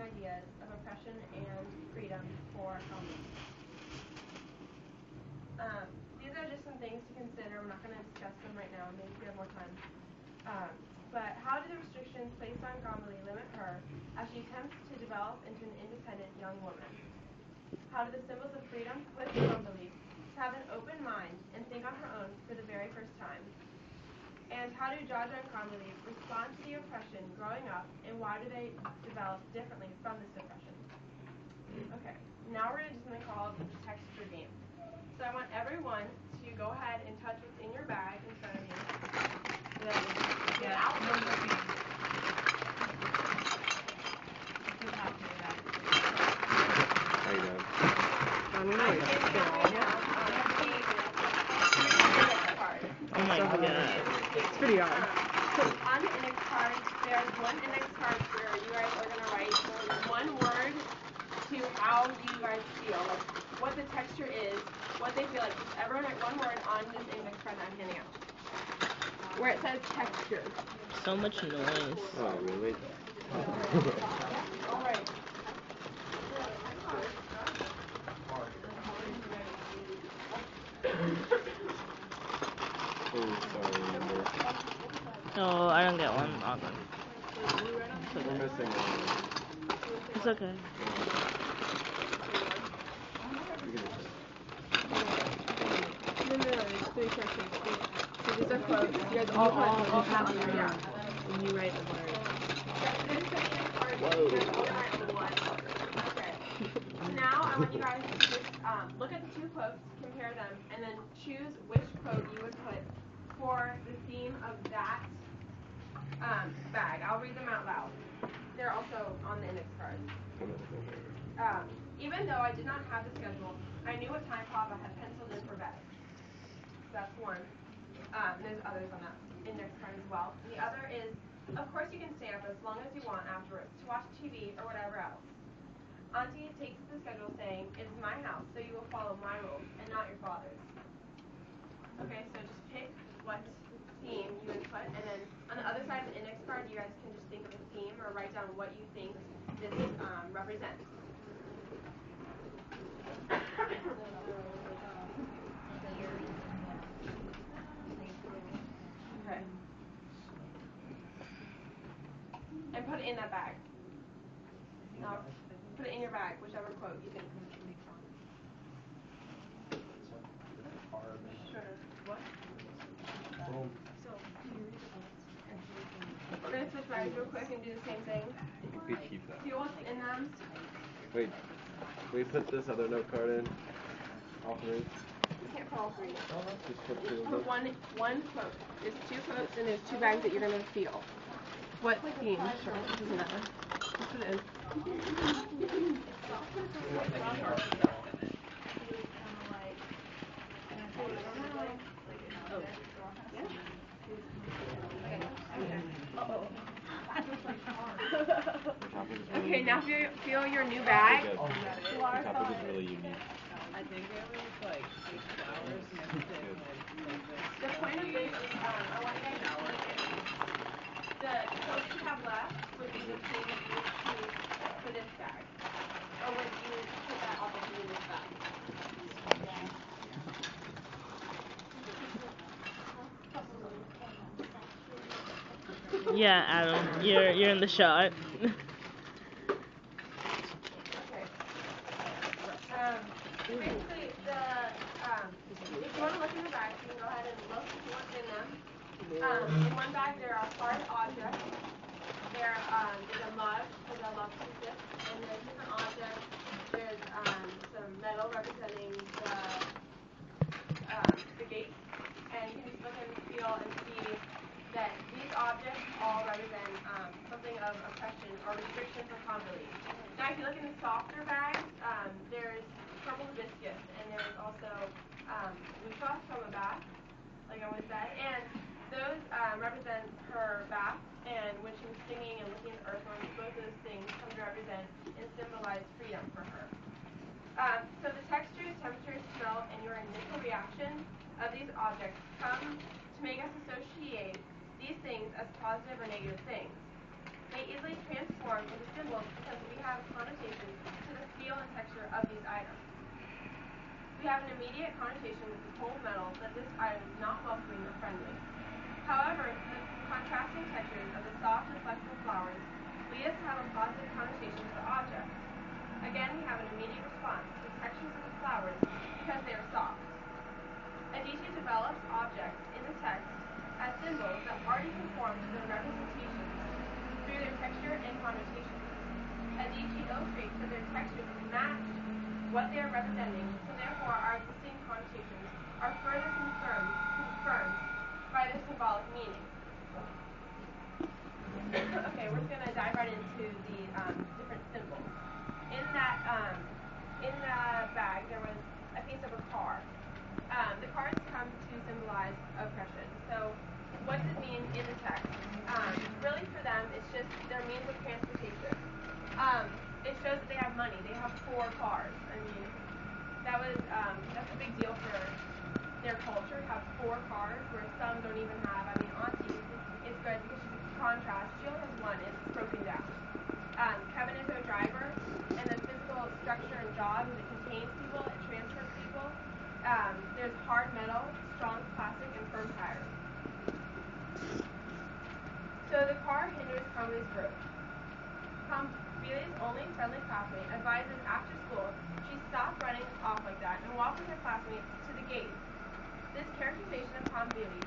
ideas of oppression and freedom for Hellenists. These are just some things to consider. I'm not going to discuss them right now. Maybe we have more time. But how do the restrictions placed on Gamali limit her as she attempts to develop into an independent young woman? How do the symbols of freedom push Gamali to have an open mind and think on her own for the very first time? And how do Jaja and Gamali respond to the oppression growing up, and why do they develop differently from this oppression? Okay, now we're going to do something called the texture game. So I want everyone to go ahead and touch what's in your bag in front of you. Get out from your feet. How you doing? Oh my god. It's pretty odd. So on the index card, there's one index card where you guys are going to write one word to how you guys feel, like what the texture is, what they feel like. Just everyone write one word on this index card that I'm handing out. Where it says texture. So much noise. Oh, really? All right. Oh, sorry, Amber. No, I don't get one. Awesome. We're missing one. It's okay. No, there's 3 sections. So these are quotes. You guys all have them. Yeah. When you write a word. Whoa. Okay. So now I want you guys to just look at the 2 quotes, compare them, and then choose which quote you would put for the theme of that bag. I'll read them out loud. They're also on the index card. Even though I did not have the schedule, I knew what time Papa had penciled in for bed. So that's one. And there's others on that index card as well. And the other is, of course you can stay up as long as you want afterwards to watch TV or whatever else. Auntie takes the schedule saying, it is my house, so you will follow my rules and not your father's. Okay, so just pick what theme you would put, and then on the other side of the index card, you guys can just think of a theme or write down what you think this represents. Okay. And put it in that bag. Now, put it in your bag, whichever quote you think. Sure. What? We're going to switch bags real quick and do the same thing. We keep that. See what's in them. Wait, can we put this other note card in? All 3? You can't put all 3. Just put 2 of them. Put one quote. There's 2 quotes and there's 2 bags that you're going to feel. What theme? Sure, it doesn't matter. Just put it in. Okay, now feel your new bag. The topic is really unique. I think it was like 6 hours mixed in with The point of this is, I want you guys to look at the quotes you have left would be the theme you would choose for this bag. Or would you put that all in this bag? Yeah, Adam, you're in the shot. Okay. Basically, if you want to look in the bag, you can go ahead and look at what's in them. In one bag, there are hard objects. There is a mug with a love to sip, and there's different objects. There's some metal representing the gate, and you can just look and feel and see that these objects all represent something of oppression or restriction for Converly. Now, if you look in the softer bags, there's purple hibiscus, and there's also loofah from a bath, like I always said, and those represent her bath, and when she was singing and looking at the earthworms, both those things come to represent and symbolize freedom for her. So the textures, temperatures, smell, and your initial reaction of these objects come to make us associate these things as positive or negative things. may easily transform into symbols because we have connotations to the feel and texture of these items. We have an immediate connotation with the cold metal that this item is not welcoming or friendly. However, the contrasting textures of the soft and flexible flowers lead us to have a positive connotation to the object. Again, we have an immediate response to the textures of the flowers because they are soft. Adichie develops objects in the text as symbols that already conform to their representations through their texture and connotation. Adichie illustrates that their textures match what they are representing, so therefore our existing connotations are further confirmed by their symbolic meaning. Okay, we're just going to dive right into the different symbols. In the bag there was a piece of a car. The cars come to symbolize oppression. So what does it mean in the text? Really for them it's just their means of transportation. It shows that they have money. They have 4 cars. I mean, that's a big deal for their culture to have 4 cars, where some don't even have. I mean, Auntie is good because she's a contrast. She only has 1, and it's broken down. Kevin is their driver, and the physical structure and job is it contains people, it transports people. There's hard metal, strong plastic, and firm tires. So the car hinders Kambili's growth. Kambili's only friendly classmate advises after school she stop running off like that and walk with her classmates to the gate. This characterization of Kambili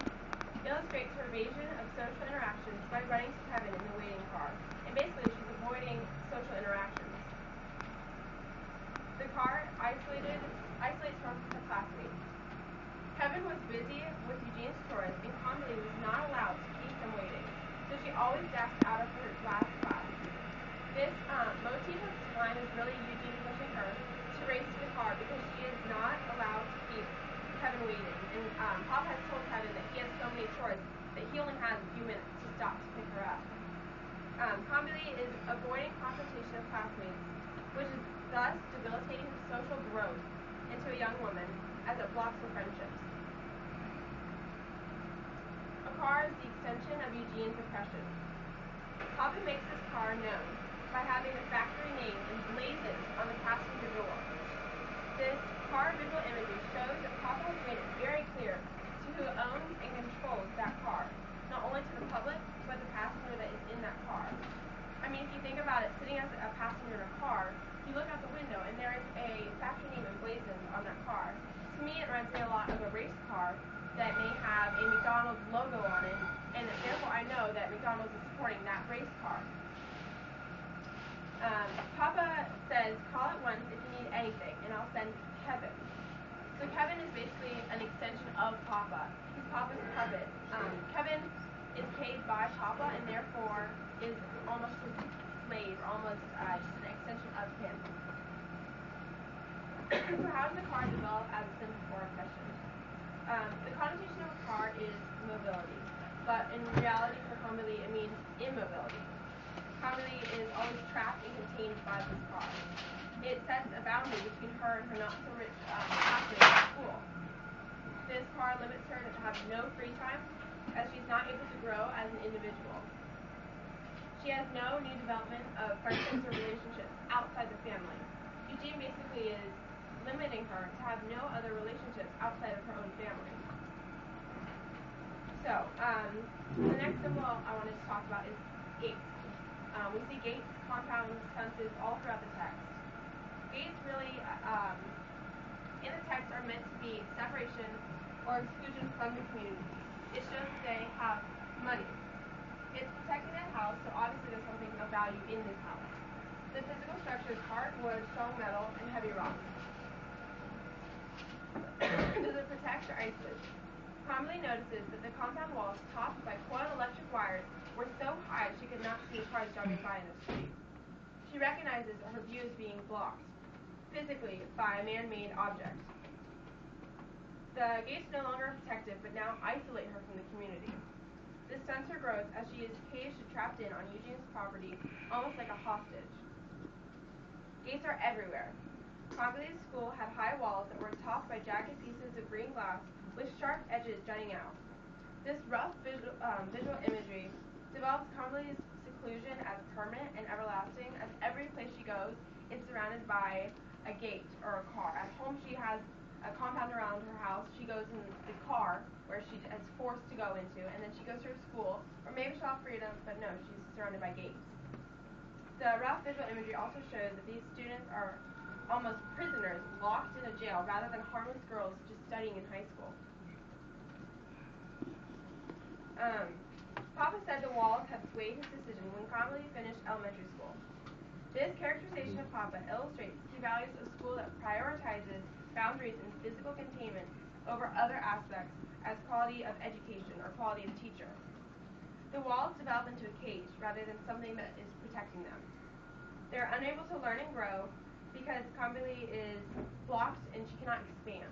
illustrates her evasion of social interactions by running to Kevin in the waiting car. And basically she's avoiding social interactions. The car isolates her from her classmates. Kevin was busy with Eugene's chores and Kambili was not allowed to keep them waiting, so she always dashed out of her last class. This motif of time is really Eugene pushing her to race to the car because she is not allowed to keep Kevin waiting. And Pop has told Kevin that he has so many chores that he only has a few minutes to stop to pick her up. Kambili is avoiding confrontation of classmates, which is thus debilitating her social growth into a young woman as it blocks her friendships. A car is the extension of Eugene's oppression. Papa makes this car known by having the factory name emblazoned on the passenger door. This car visual imagery shows that Papa has made it very clear to who owns and controls that car, not only to the public, but the passenger that is in that car. I mean, if you think about it, sitting as a passenger in a car, you look out the window and there is a factory name emblazoned on that car. To me, it reminds me a lot of a race car that may have a McDonald's logo on it, and therefore I know that McDonald's is supporting that race car. Papa says, call it once if you need anything, and I'll send Kevin. So Kevin is basically an extension of Papa. He's Papa's puppet. Kevin is paid by Papa, and therefore is almost his slave, or almost just an extension of him. So how does the car develop as a symbol for oppression? The connotation of a car is mobility, but in reality for Kambili it means immobility. Kambili is always trapped and contained by this car. It sets a boundary between her and her not-so-rich classmates at school. This car limits her to have no free time, as she's not able to grow as an individual. She has no new development of friendships or relationships outside the family. Eugene basically is limiting her to have no other relationships outside of her own family. So, the next symbol I wanted to talk about is gates. We see gates, compounds, fences all throughout the text. Gates really, in the text, are meant to be separation or exclusion from the community. It shows that they have money. It's protecting a house, so obviously there's something of value in this house. The physical structure is hard wood, strong metal, and heavy rocks. Does it protect or isolate? Kambili notices that the compound walls topped by coiled electric wires were so high she could not see the cars driving by in the street. She recognizes her view as being blocked, physically, by a man-made object. The gates no longer are protective, but now isolate her from the community. This stunts her growth as she is caged and trapped in on Eugene's property, almost like a hostage. Gates are everywhere. Kambili's school had high walls that were topped by jagged pieces of green glass with sharp edges jutting out. This rough visual imagery develops Kambili's seclusion as permanent and everlasting, as every place she goes is surrounded by a gate or a car. At home she has a compound around her house. She goes in the car where she is forced to go into, and then she goes to her school, or maybe she'll have freedom, but no, she's surrounded by gates. The rough visual imagery also shows that these students are almost prisoners, locked in a jail, rather than harmless girls just studying in high school. Papa said the walls have swayed his decision when Connolly finished elementary school. This characterization of Papa illustrates he values a school that prioritizes boundaries and physical containment over other aspects as quality of education or quality of teacher. The walls develop into a cage rather than something that is protecting them. They're unable to learn and grow because Connolly is blocked and she cannot expand.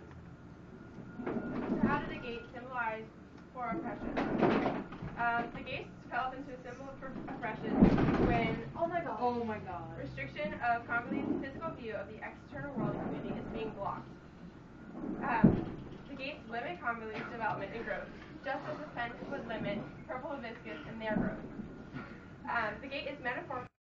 So how do the gates symbolize for oppression? The gates develop into a symbol of oppression when restriction of Congolese physical view of the external world and community is being blocked. The gates limit Congolese development and growth, just as the fence would limit purple hibiscus and their growth. The gate is metaphorical